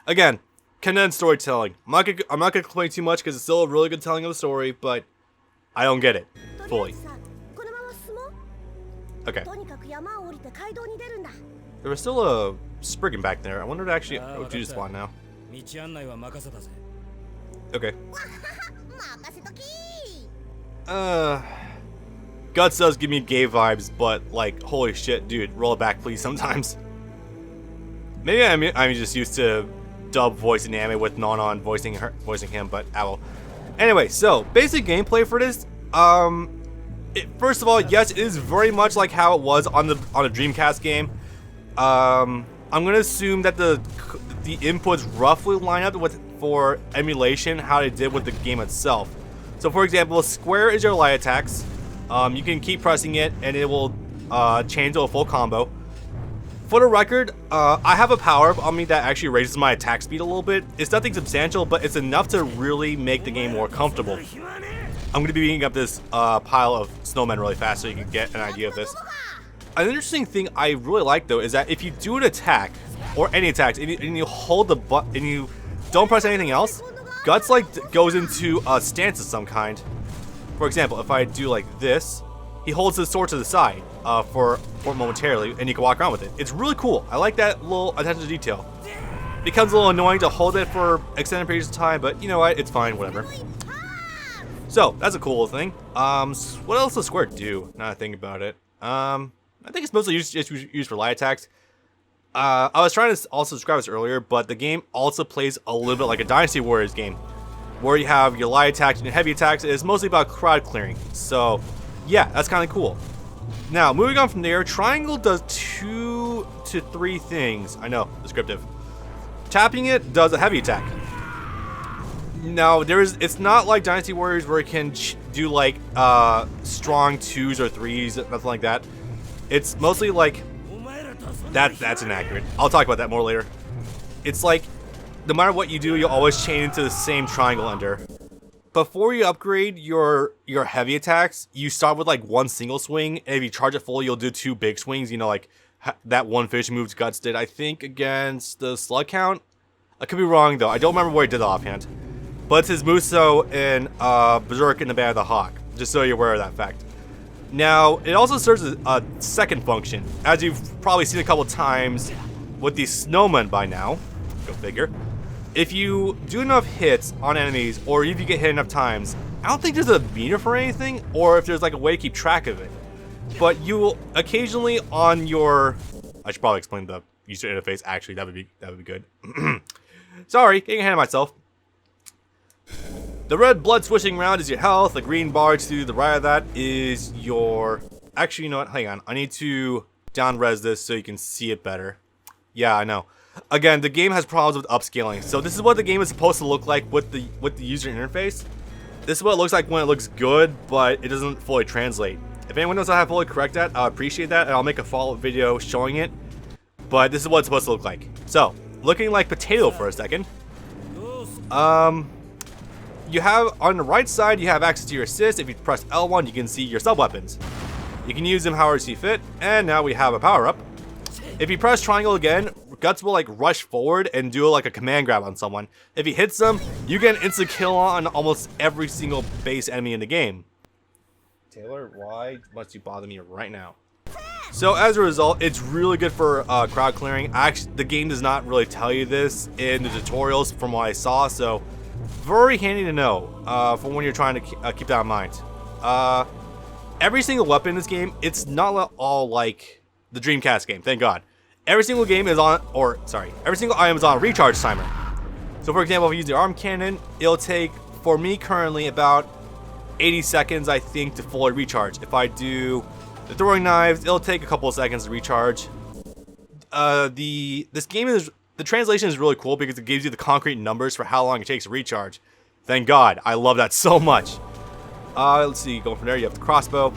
Again, condensed storytelling. I'm not gonna complain too much because it's still a really good telling of the story, but I don't get it fully. Okay. There was still a Spriggan back there. I wonder if actually do this spawn now. Okay. Guts does give me gay vibes, but like, holy shit, dude, roll it back, please. Sometimes. Maybe I'm just used to dub voicing anime with non-on voicing him, but owl. Anyway, so basic gameplay for this. First of all, yes, it is very much like how it was on a Dreamcast game. I'm gonna assume that the inputs roughly line up with for emulation how they did with the game itself. So for example, square is your light attacks. You can keep pressing it and it will change to a full combo. For the record, I have a power-up on me that actually raises my attack speed a little bit. It's nothing substantial, but it's enough to really make the game more comfortable. I'm going to be beating up this pile of snowmen really fast so you can get an idea of this. An interesting thing I really like though is that if you do an attack, or any attacks, and you hold the button and you don't press anything else, Guts like goes into a stance of some kind. For example, if I do like this, he holds his sword to the side for momentarily, and you can walk around with it. It's really cool. I like that little attention to detail. It becomes a little annoying to hold it for extended periods of time, but you know what? It's fine, whatever. So that's a cool thing. What else does square do? Now that I think about it, I think it's mostly used for light attacks. I was trying to also describe this earlier, but the game also plays a little bit like a Dynasty Warriors game, where you have your light attacks and your heavy attacks. It's mostly about crowd clearing. So yeah, that's kind of cool. Now, moving on from there, Triangle does 2 to 3 things. I know, descriptive. Tapping it does a heavy attack. Now, it's not like Dynasty Warriors where it can do like strong 2s or 3s, nothing like that. It's mostly like, that's inaccurate. I'll talk about that more later. It's like, no matter what you do, you'll always chain into the same triangle under. Before you upgrade your heavy attacks, you start with like 1 single swing, and if you charge it full, you'll do 2 big swings. You know, like that one fish moves Guts did, I think, against the Slug Count. I could be wrong though. I don't remember where he did it offhand. But it's his Muso in Berserk in the Band of the Hawk. Just so you're aware of that fact. Now, it also serves as a second function, as you've probably seen a couple times with these snowmen by now. Go figure. If you do enough hits on enemies, or if you get hit enough times, I don't think there's a meter for anything, or if there's like a way to keep track of it. But you will occasionally on your... I should probably explain the user interface. Actually, that would be good. Sorry, getting ahead of myself. The red blood swishing around is your health. The green bar to the right of that is your... Actually, you know what? Hang on. I need to down-res this so you can see it better. Yeah, I know. Again, the game has problems with upscaling. So this is what the game is supposed to look like with the user interface. This is what it looks like when it looks good, but it doesn't fully translate. If anyone knows how to fully correct that, I appreciate that, and I'll make a follow-up video showing it. But this is what it's supposed to look like. So, looking like Potato for a second. You have, on the right side, you have access to your assist. If you press L1, you can see your sub-weapons. You can use them however you see fit, and now we have a power-up. If you press triangle again, Guts will like rush forward and do like a command grab on someone. If he hits them, you get an instant kill on almost every single base enemy in the game. Taylor, why must you bother me right now? So as a result, it's really good for crowd clearing. Actually, the game does not really tell you this in the tutorials from what I saw, so very handy to know for when you're trying to keep that in mind. Every single weapon in this game, it's not all like the Dreamcast game, thank God. Every single game is on, every single item is on a recharge timer. So for example, if you use the arm cannon, it'll take, for me currently, about 80 seconds, I think, to fully recharge. If I do the throwing knives, it'll take a couple of seconds to recharge. The translation is really cool because it gives you the concrete numbers for how long it takes to recharge. Thank God, I love that so much. Let's see, going from there, you have the crossbow.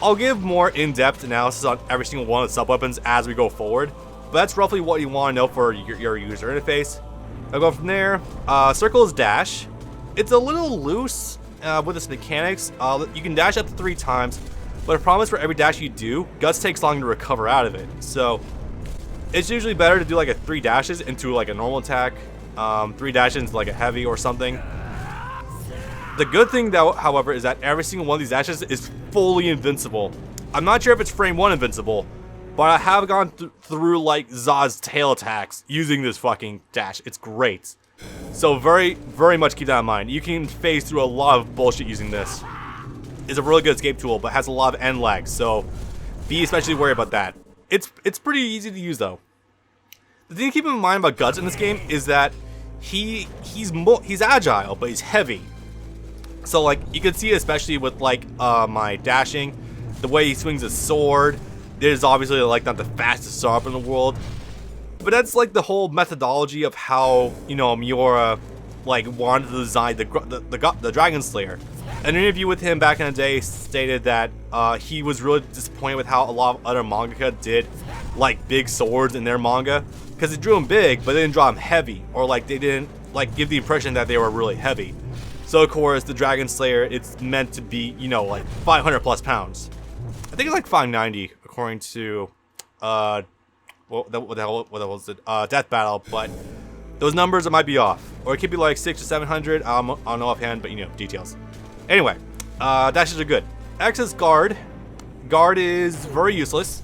I'll give more in-depth analysis on every single one of the sub-weapons as we go forward, but that's roughly what you want to know for your user interface. I'll go from there. Circle is dash. It's a little loose with its mechanics. You can dash up to 3 times, but a problem is for every dash you do, Guts takes long to recover out of it. So It's usually better to do like a 3 dashes into like a normal attack, 3 dashes into like a heavy or something. The good thing though, however, is that every single one of these dashes is fully invincible. I'm not sure if it's frame 1 invincible, but I have gone through like Zod's tail attacks using this fucking dash. It's great. So very, very much keep that in mind. You can phase through a lot of bullshit using this. It's a really good escape tool, but has a lot of end lag, so be especially worried about that. It's pretty easy to use though. The thing to keep in mind about Guts in this game is that he's agile, but he's heavy. So like you can see it especially with like my dashing, the way he swings his sword. It is obviously like not the fastest sword in the world, but that's like the whole methodology of how, you know, Miura like wanted to design the Dragon Slayer. An interview with him back in the day stated that he was really disappointed with how a lot of other mangaka did like big swords in their manga, because they drew them big but they didn't draw them heavy, or like they didn't like give the impression that they were really heavy. So of course the Dragon Slayer, it's meant to be, you know, like 500 plus pounds. I think it's like 590 according to what the hell was it? Death Battle, but those numbers might be off, or it could be like 600 to 700. I don't know offhand, but you know, details. Anyway, dashes are good. X's guard is very useless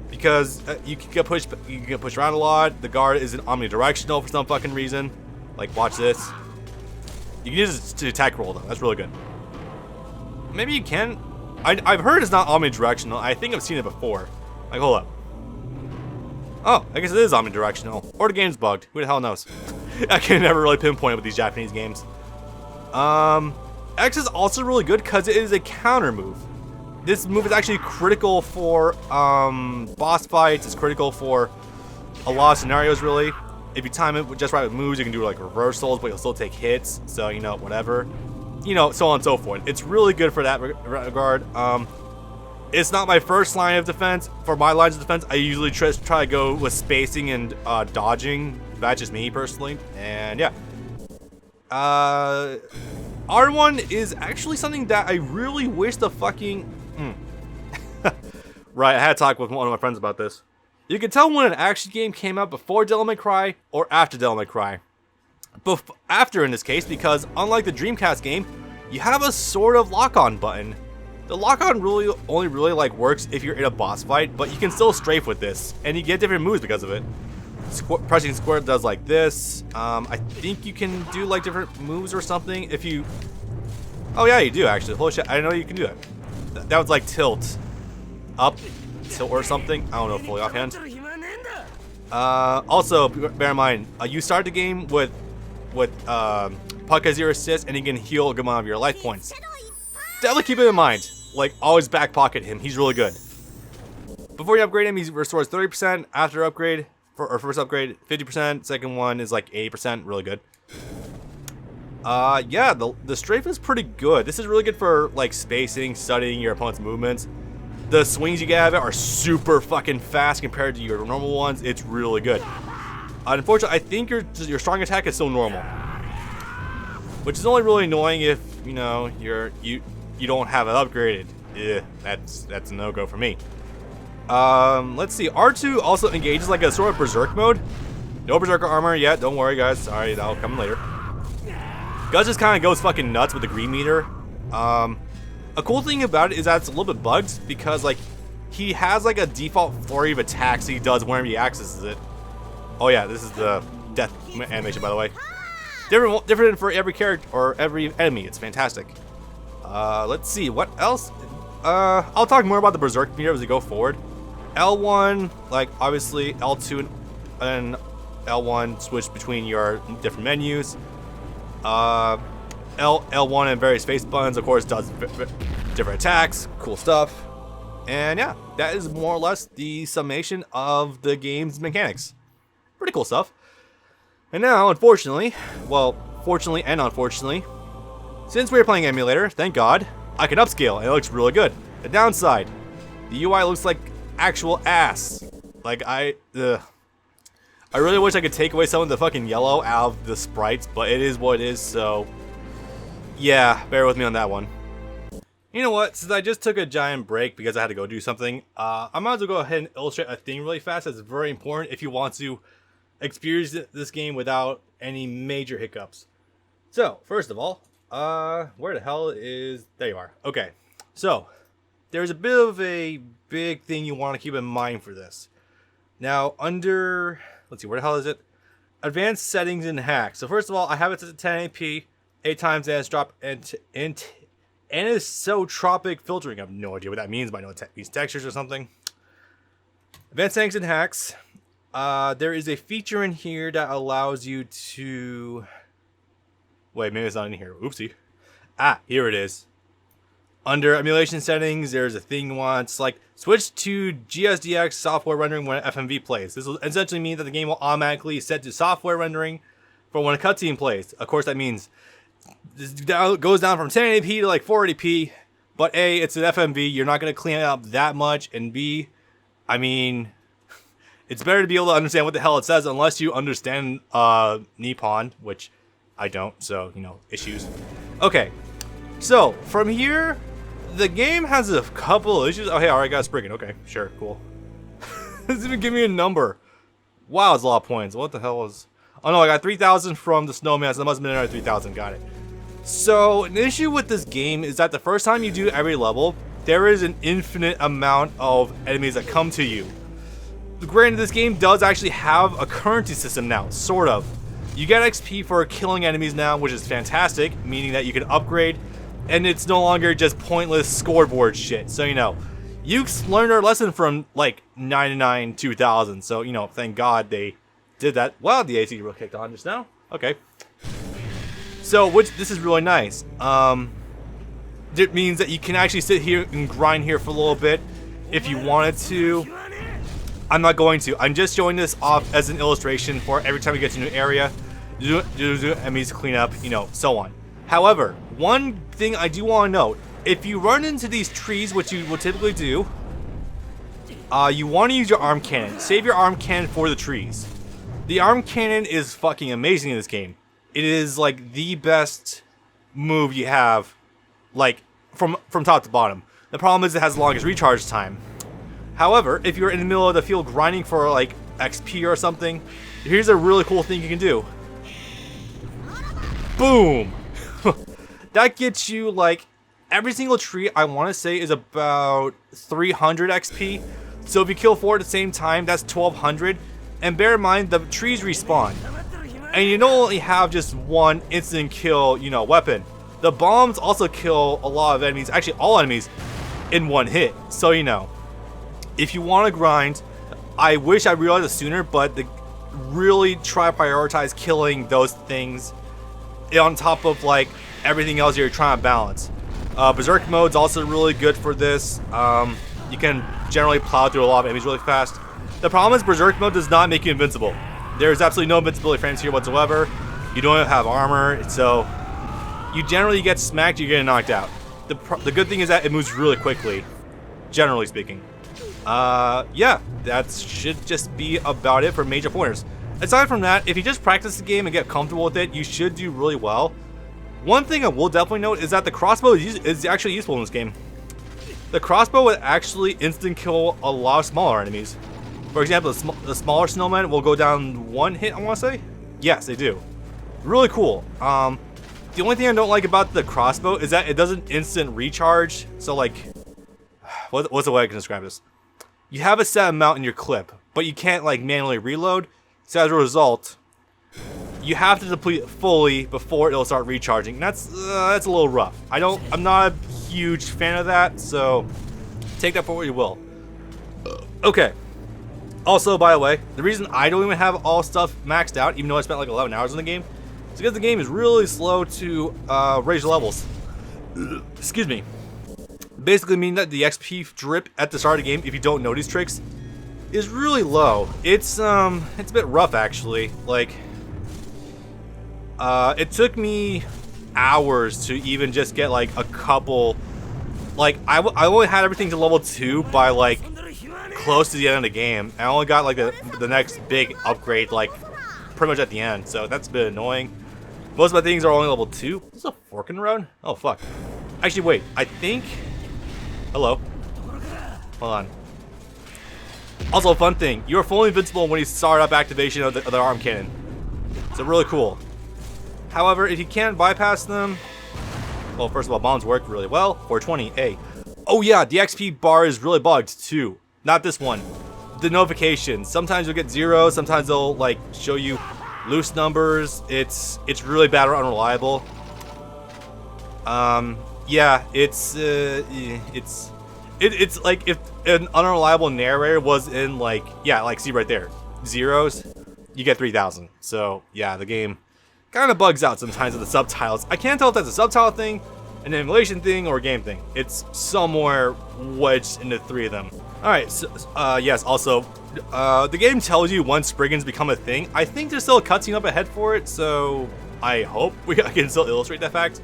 because you can get pushed around a lot. The guard isn't omnidirectional for some fucking reason. Like, watch this. You can use it to attack roll though. That's really good. Maybe you can. I've heard it's not omnidirectional. I think I've seen it before. Like, hold up. Oh, I guess it is omnidirectional. Or the game's bugged. Who the hell knows? I can never really pinpoint it with these Japanese games. X is also really good because it is a counter move. This move is actually critical for boss fights. It's critical for a lot of scenarios, really. If you time it just right with moves, you can do like reversals, but you'll still take hits. So, you know, whatever. You know, so on and so forth. It's really good for that regard. It's not my first line of defense. For my lines of defense, I usually try to go with spacing and dodging. That's just me personally. And yeah. R1 is actually something that I really wish the fucking... Right, I had to talk with one of my friends about this. You can tell when an action game came out before Devil May Cry or after Devil May Cry. After in this case, because unlike the Dreamcast game, you have a sort of lock-on button. The lock-on only really like works if you're in a boss fight, but you can still strafe with this, and you get different moves because of it. Pressing square does like this. I think you can do like different moves or something if you... Oh yeah, you do actually. Holy shit, I didn't know you can do that. That was like tilt. Up, tilt or something. I don't know fully offhand. Also, bear in mind, you start the game with Puck as your assist, and you can heal a good amount of your life points. Definitely keep it in mind. Like, always back pocket him. He's really good. Before you upgrade him, he restores 30%. After upgrade, or first upgrade, 50%. Second one is like 80%. Really good. Yeah, the strafe is pretty good. This is really good for like spacing, studying your opponent's movements. The swings you get out of it are super fucking fast compared to your normal ones. It's really good. Unfortunately, I think your strong attack is still normal, which is only really annoying if you know you don't have it upgraded. Yeah, that's a no-go for me. Let's see. R2 also engages like a sort of Berserk mode. No Berserker armor yet. Don't worry, guys. Sorry, that'll come later. Gus just kind of goes fucking nuts with the green meter. A cool thing about it is that it's a little bit bugged because like he has like a default flurry of attacks he does whenever he accesses it. Oh yeah, this is the death animation, by the way. Different for every character or every enemy. It's fantastic. Let's see what else. I'll talk more about the Berserk meter as we go forward. L1, like obviously L2 and L1 switch between your different menus. L1 and various face buttons, of course, does different attacks, cool stuff. And yeah, that is more or less the summation of the game's mechanics. Pretty cool stuff. And now, unfortunately, well, fortunately and unfortunately, since we're playing emulator, thank God, I can upscale and it looks really good. The downside, the UI looks like actual ass. Like I really wish I could take away some of the fucking yellow out of the sprites, but it is what it is, so yeah, bear with me on that one. You know what? Since I just took a giant break because I had to go do something, I might as well go ahead and illustrate a thing really fast. That's very important if you want to experience this game without any major hiccups. So, first of all, where the hell is... There you are. Okay. So, there's a bit of a big thing you want to keep in mind for this. Now, under... Let's see, where the hell is it? Advanced settings and hacks. So, first of all, I have it set to 1080p, 8 times as drop, and anisotropic filtering. I have no idea what that means, but I know these textures or something. Advanced settings and hacks. There is a feature in here that allows you to... Wait, maybe it's not in here. Oopsie. Ah, here it is. Under emulation settings, there's a thing you want. It's like, switch to GSDX software rendering when FMV plays. This will essentially mean that the game will automatically set to software rendering for when a cutscene plays. Of course, that means this goes down from 1080p to like 480p. But A, it's an FMV. You're not going to clean it up that much. And B, I mean... It's better to be able to understand what the hell it says unless you understand Nippon, which I don't, so, you know, issues. Okay, so from here, the game has a couple of issues. Oh, hey, alright, got a Spriggan. Okay, sure, cool. Doesn't even give me a number. Wow, it's a lot of points. What the hell is... Oh no, I got 3,000 from the snowman, so that must have been another 3,000. Got it. So, an issue with this game is that the first time you do every level, there is an infinite amount of enemies that come to you. Granted, this game does actually have a currency system now, sort of. You get XP for killing enemies now, which is fantastic, meaning that you can upgrade, and it's no longer just pointless scoreboard shit. So, you know, Yuke's learned our lesson from, like, 99, 2000, so, you know, thank God they did that. Wow, the AC real kicked on just now. Okay. So, this is really nice. It means that you can actually sit here and grind here for a little bit if you wanted to. I'm not going to. I'm just showing this off as an illustration for every time you get to a new area, do enemies clean up, you know, so on. However, one thing I do want to note, if you run into these trees, which you will typically do, you want to use your arm cannon. Save your arm cannon for the trees. The arm cannon is fucking amazing in this game. It is like the best move you have, like from top to bottom. The problem is it has the longest recharge time. However, if you're in the middle of the field grinding for like XP or something, here's a really cool thing you can do. Boom! That gets you like every single tree, I want to say, is about 300 XP. So if you kill 4 at the same time, that's 1200. And bear in mind, the trees respawn. And you don't only have just one instant kill, you know, weapon. The bombs also kill a lot of enemies, actually all enemies, in one hit. So, you know. If you want to grind, I wish I realized it sooner, but really try to prioritize killing those things on top of like everything else you're trying to balance. Berserk Mode's also really good for this. You can generally plow through a lot of enemies really fast. The problem is Berserk Mode does not make you invincible. There's absolutely no invincibility frames here whatsoever. You don't have armor, so you generally get smacked, you're getting knocked out. The good thing is that it moves really quickly, generally speaking. Yeah, that should just be about it for major pointers. Aside from that, if you just practice the game and get comfortable with it, you should do really well. One thing I will definitely note is that the crossbow is actually useful in this game. The crossbow would actually instant kill a lot of smaller enemies. For example, the smaller snowmen will go down one hit, I want to say? Yes, they do. Really cool. The only thing I don't like about the crossbow is that it doesn't instant recharge. So like, what's the way I can describe this? You have a set amount in your clip, but you can't like manually reload. So as a result, you have to deplete it fully before it'll start recharging. And that's a little rough. I'm not a huge fan of that, so take that for what you will. Okay. Also, by the way, the reason I don't even have all stuff maxed out, even though I spent like 11 hours in the game, is because the game is really slow to raise your levels. Excuse me. Basically meaning that the XP drip at the start of the game, if you don't know these tricks, is really low. It's a bit rough actually. Like, it took me hours to even just get like a couple. Like, I only had everything to level 2 by like close to the end of the game. I only got like the next big upgrade like pretty much at the end. So that's a bit annoying. Most of my things are only level 2. Is this a fork in the road? Oh fuck. Actually, wait. I think... Hello. Hold on. Also, a fun thing. You're fully invincible when you start up activation of the arm cannon. So really cool. However, if you can't bypass them... Well, first of all, bombs work really well. 420, Oh yeah, the XP bar is really bugged too. Not this one. The notifications. Sometimes you'll get 0. Sometimes they'll like show you loose numbers. It's really bad or unreliable. Yeah, it's like if an unreliable narrator was in like, yeah, like see right there, zeros, you get 3,000. So yeah, the game kind of bugs out sometimes with the subtitles. I can't tell if that's a subtitle thing, an emulation thing, or a game thing. It's somewhere wedged into 3 of them. Alright, so, yes, also, the game tells you when Spriggans become a thing. I think there's still a cutscene up ahead for it, so I hope I can still illustrate that fact.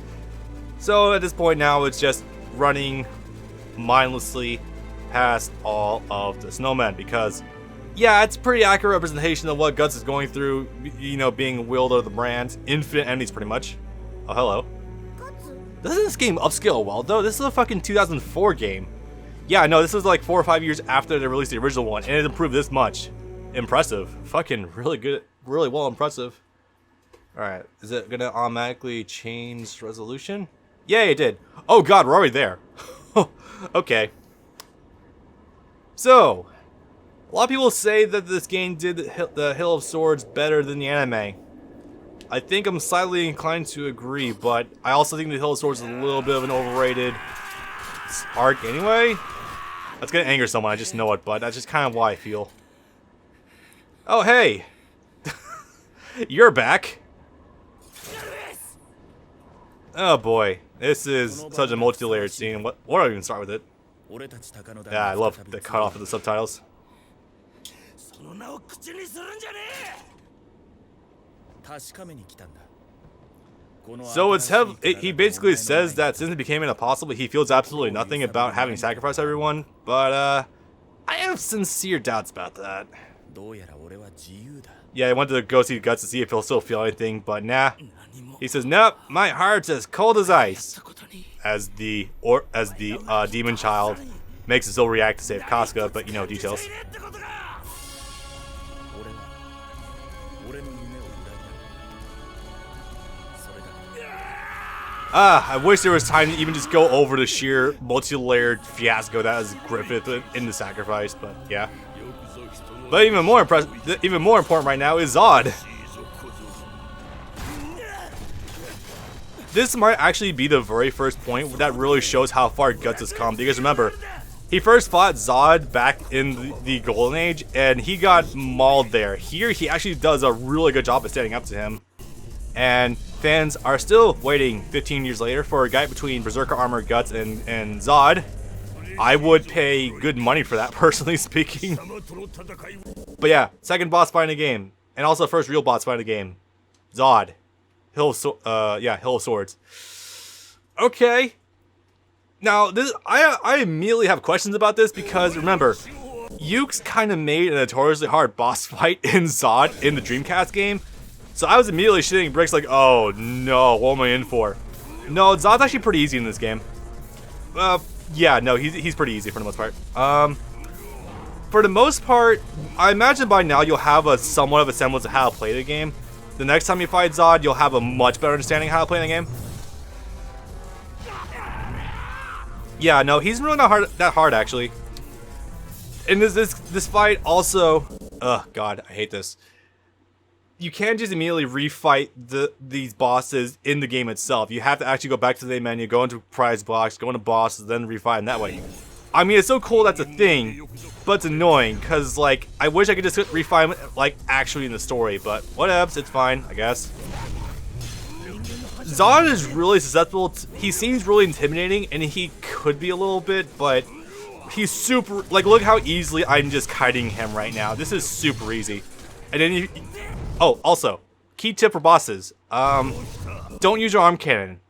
So at this point now, it's just running mindlessly past all of the snowmen, because yeah, it's pretty accurate representation of what Guts is going through, you know, being a wielder of the brand. Infinite enemies, pretty much. Oh, hello. Doesn't this game upscale well, though? This is a fucking 2004 game. Yeah, no, this was like 4 or 5 years after they released the original one, and it improved this much. Impressive. Fucking really good, really well impressive. Alright, is it gonna automatically change resolution? Yeah, it did. Oh god, we're already there. Okay. So, a lot of people say that this game did the Hill of Swords better than the anime. I think I'm slightly inclined to agree, but I also think the Hill of Swords is a little bit of an overrated arc anyway. That's gonna anger someone, I just know it, but that's just kind of why I feel. Oh, hey! You're back! Oh boy, this is such a multi-layered scene. What do I even start with it? Yeah, I love the cutoff of the subtitles. So he basically says that since it became impossible, he feels absolutely nothing about having sacrificed everyone, but I have sincere doubts about that. Yeah, I went to go see Guts to see if he'll still feel anything, but nah. He says, nope, my heart's as cold as ice. As the demon child makes it still react to save Casca, but you know, details. I wish there was time to even just go over the sheer multi-layered fiasco that is Griffith in the sacrifice, but yeah. But even more important right now is Zod. This might actually be the very first point that really shows how far Guts has come, because remember, he first fought Zod back in the Golden Age, and he got mauled there. Here, he actually does a really good job of standing up to him. And fans are still waiting 15 years later for a fight between Berserker Armor, Guts, and Zod. I would pay good money for that, personally speaking. But yeah, second boss fight in the game, and also first real boss fight in the game. Zod. Hill of Swords. Okay. Now, this I immediately have questions about this, because remember, Yuke's kind of made a notoriously hard boss fight in Zod in the Dreamcast game. So I was immediately shitting bricks like, oh no, what am I in for? No, Zod's actually pretty easy in this game. Yeah, no, he's pretty easy for the most part. For the most part, I imagine by now you'll have a somewhat of a semblance of how to play the game. The next time you fight Zod, you'll have a much better understanding of how to play the game. Yeah, no, he's really not that hard actually. And this fight also, oh god, I hate this. You can't just immediately refight these bosses in the game itself. You have to actually go back to the menu, go into prize box, go into bosses, then refight them that way. I mean, it's so cool that's a thing, but it's annoying, because, like, I wish I could just refight them, like, actually in the story, but whatevs, it's fine, I guess. Zod is really susceptible. He seems really intimidating, and he could be a little bit, but he's super, like, look how easily I'm just kiting him right now. This is super easy. And then oh, also, key tip for bosses, don't use your arm cannon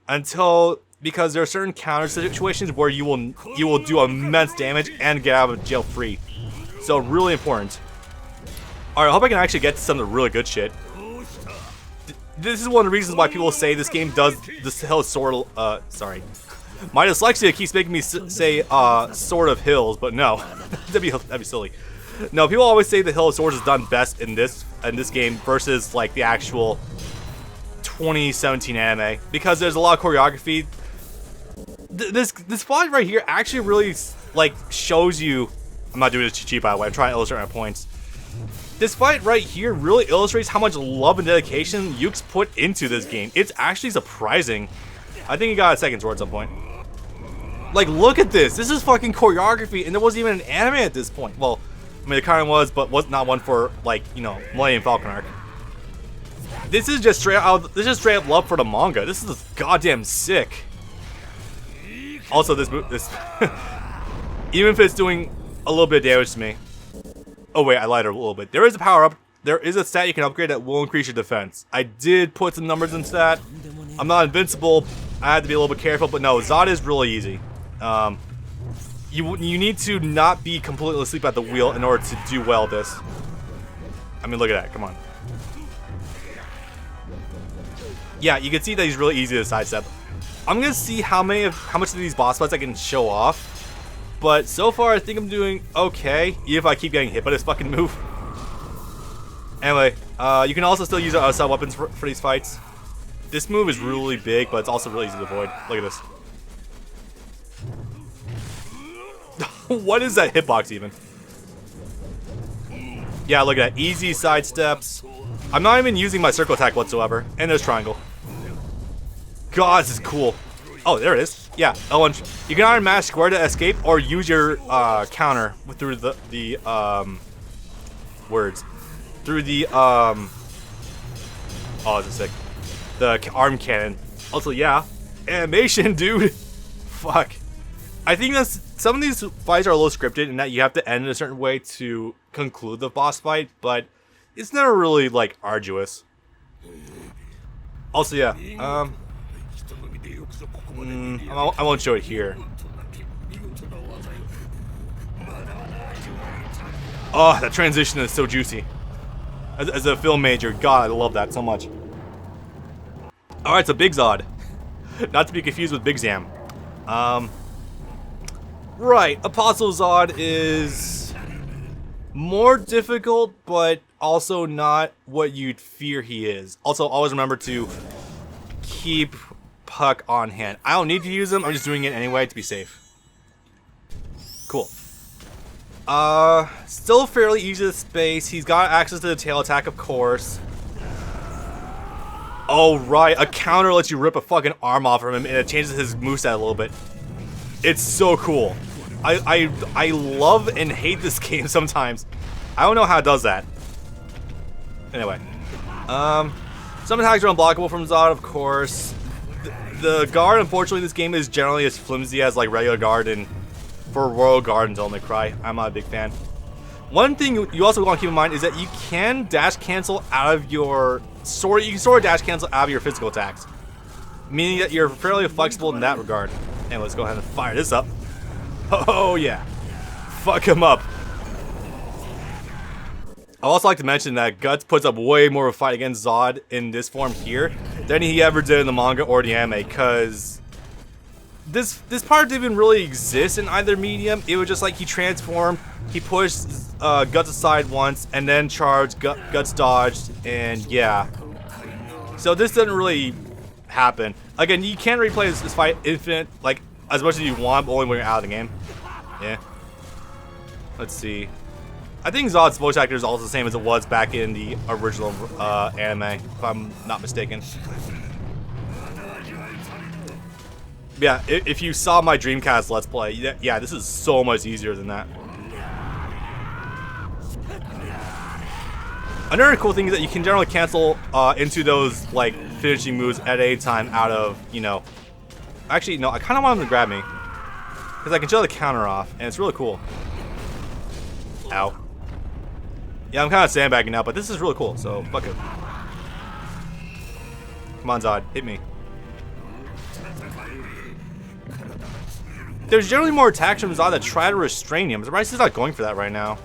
because there are certain counter situations where you will do immense damage and get out of jail free. So really important. Alright, I hope I can actually get to some of the really good shit. This is one of the reasons why people say this game does this Hill of Sword, sorry. My dyslexia keeps making me say Sword of Hills, but no. that'd be silly. No, people always say the Hill of Swords is done best in this game versus like the actual 2017 anime, because there's a lot of choreography. This fight right here actually really like shows you. I'm not doing this cheap, by the way. I'm trying to illustrate my points. This fight right here really illustrates how much love and dedication Yuke's put into this game. It's actually surprising. I think he got a second sword at some point. Like, look at this. This is fucking choreography, and there wasn't even an anime at this point. Well, I mean, it kind of was, but was not one for, like, you know, Millennium Falcon arc. This is just straight out. This is straight up love for the manga. This is goddamn sick. Also, this even if it's doing a little bit of damage to me. Oh wait, I lied a little bit. There is a power up. There is a stat you can upgrade that will increase your defense. I did put some numbers in stat. I'm not invincible. I had to be a little bit careful, but no, Zod is really easy. You need to not be completely asleep at the wheel in order to do well this. I mean, look at that. Come on. Yeah, you can see that he's really easy to sidestep. I'm gonna see how much of these boss fights I can show off. But so far, I think I'm doing okay, even if I keep getting hit by this fucking move. Anyway, you can also still use sub weapons for these fights. This move is really big, but it's also really easy to avoid. Look at this. What is that hitbox even? Yeah, look at that. Easy side steps. I'm not even using my circle attack whatsoever. And there's triangle. God, this is cool. Oh, there it is. Yeah, L1. You can either mash square to escape or use your counter through the words. Through the oh, this is sick. The arm cannon. Also, yeah, animation, dude. Fuck. I think that's some of these fights are a little scripted in that you have to end in a certain way to conclude the boss fight, but it's never really like arduous. Also, yeah. I won't show it here. Oh, that transition is so juicy. As a film major, God, I love that so much. Alright, so Big Zod. Not to be confused with Big Zam. Right, Apostle Zod is more difficult, but also not what you'd fear he is. Also, always remember to keep Puck on hand. I don't need to use him, I'm just doing it anyway to be safe. Cool. Still fairly easy to space. He's got access to the tail attack, of course. Oh, right. A counter lets you rip a fucking arm off from him, and it changes his moveset a little bit. It's so cool. I love and hate this game sometimes. I don't know how it does that. Anyway. Some attacks are unblockable from Zod, of course. The guard, unfortunately, in this game is generally as flimsy as, like, regular guard and for Royal Guard and Devil May Cry. I'm not a big fan. One thing you also want to keep in mind is that you can dash cancel out of your sword. You can sort of dash cancel out of your physical attacks, meaning that you're fairly flexible in that regard. And let's go ahead and fire this up. Oh yeah, fuck him up. I'd also like to mention that Guts puts up way more of a fight against Zod in this form here than he ever did in the manga or the anime, because this part didn't even really exist in either medium. It was just like he transformed, he pushed Guts aside once, and then charged, Guts dodged, and yeah. So this doesn't really happen. Again, you can't replay this fight infinite, like, as much as you want, but only when you're out of the game. Yeah. Let's see. I think Zod's voice actor is also the same as it was back in the original anime, if I'm not mistaken. Yeah, if you saw my Dreamcast Let's Play, yeah, this is so much easier than that. Another cool thing is that you can generally cancel into those, like, finishing moves at any time out of, you know... Actually, no, I kind of want him to grab me, because I can show the counter off, and it's really cool. Ow. Yeah, I'm kind of sandbagging now, but this is really cool, so fuck it. Come on, Zod, hit me. There's generally more attacks from Zod that try to restrain him. I'm surprised he's not going for that right now.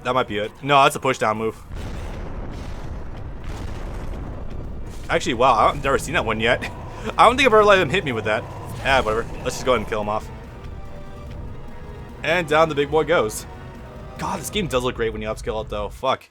That might be it. No, that's a push-down move. Actually, wow, I've never seen that one yet. I don't think I've ever let him hit me with that. Ah, whatever. Let's just go ahead and kill him off. And down the big boy goes. God, this game does look great when you upscale it, though. Fuck.